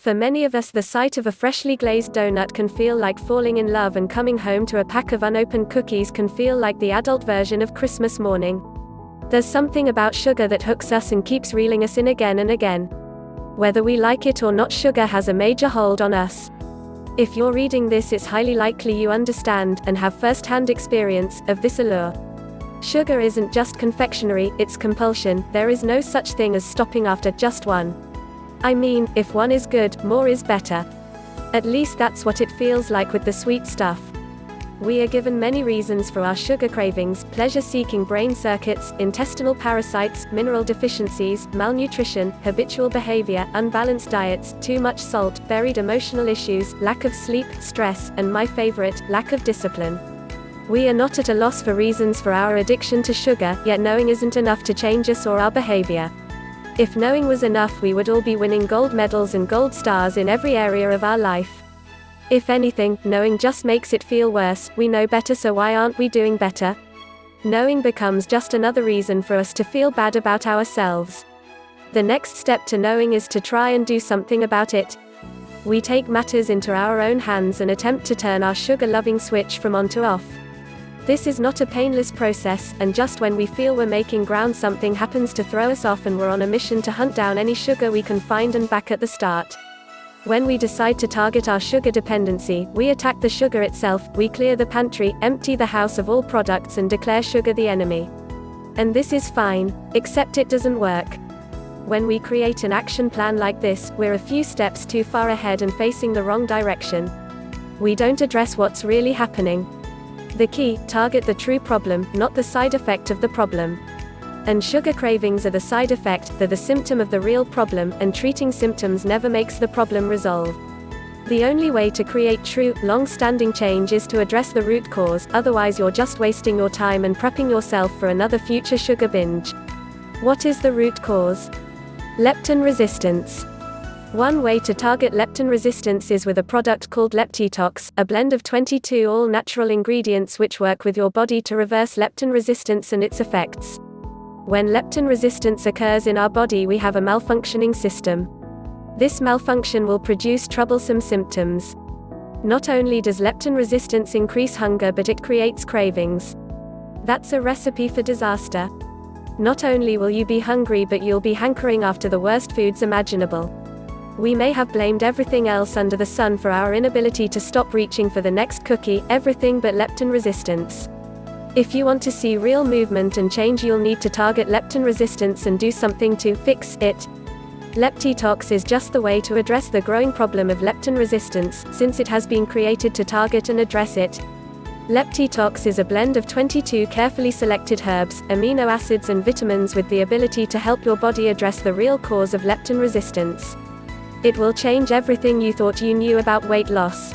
For many of us, the sight of a freshly glazed donut can feel like falling in love, and coming home to a pack of unopened cookies can feel like the adult version of Christmas morning. There's something about sugar that hooks us and keeps reeling us in again and again. Whether we like it or not, sugar has a major hold on us. If you're reading this, it's highly likely you understand, and have first-hand experience, of this allure. Sugar isn't just confectionery, it's compulsion. There is no such thing as stopping after just one. I mean, if one is good, more is better. At least that's what it feels like with the sweet stuff. We are given many reasons for our sugar cravings: pleasure-seeking brain circuits, intestinal parasites, mineral deficiencies, malnutrition, habitual behavior, unbalanced diets, too much salt, buried emotional issues, lack of sleep, stress, and my favorite, lack of discipline. We are not at a loss for reasons for our addiction to sugar, yet knowing isn't enough to change us or our behavior. If knowing was enough, we would all be winning gold medals and gold stars in every area of our life. If anything, knowing just makes it feel worse. We know better, so why aren't we doing better? Knowing becomes just another reason for us to feel bad about ourselves. The next step to knowing is to try and do something about it. We take matters into our own hands and attempt to turn our sugar-loving switch from on to off. This is not a painless process, and just when we feel we're making ground, something happens to throw us off, and we're on a mission to hunt down any sugar we can find and back at the start. When we decide to target our sugar dependency, we attack the sugar itself. We clear the pantry, empty the house of all products, and declare sugar the enemy. And this is fine, except it doesn't work. When we create an action plan like this, we're a few steps too far ahead and facing the wrong direction. We don't address what's really happening. The key: target the true problem, not the side effect of the problem. And sugar cravings are the side effect, they're the symptom of the real problem, and treating symptoms never makes the problem resolve. The only way to create true, long-standing change is to address the root cause, otherwise you're just wasting your time and prepping yourself for another future sugar binge. What is the root cause? Leptin resistance. One way to target leptin resistance is with a product called Leptitox, a blend of 22 all-natural ingredients which work with your body to reverse leptin resistance and its effects. When leptin resistance occurs in our body, we have a malfunctioning system. This malfunction will produce troublesome symptoms. Not only does leptin resistance increase hunger, but it creates cravings. That's a recipe for disaster. Not only will you be hungry, but you'll be hankering after the worst foods imaginable. We may have blamed everything else under the sun for our inability to stop reaching for the next cookie, everything but leptin resistance. If you want to see real movement and change, you'll need to target leptin resistance and do something to fix it. Leptitox is just the way to address the growing problem of leptin resistance, since it has been created to target and address it. Leptitox is a blend of 22 carefully selected herbs, amino acids and vitamins with the ability to help your body address the real cause of leptin resistance. It will change everything you thought you knew about weight loss.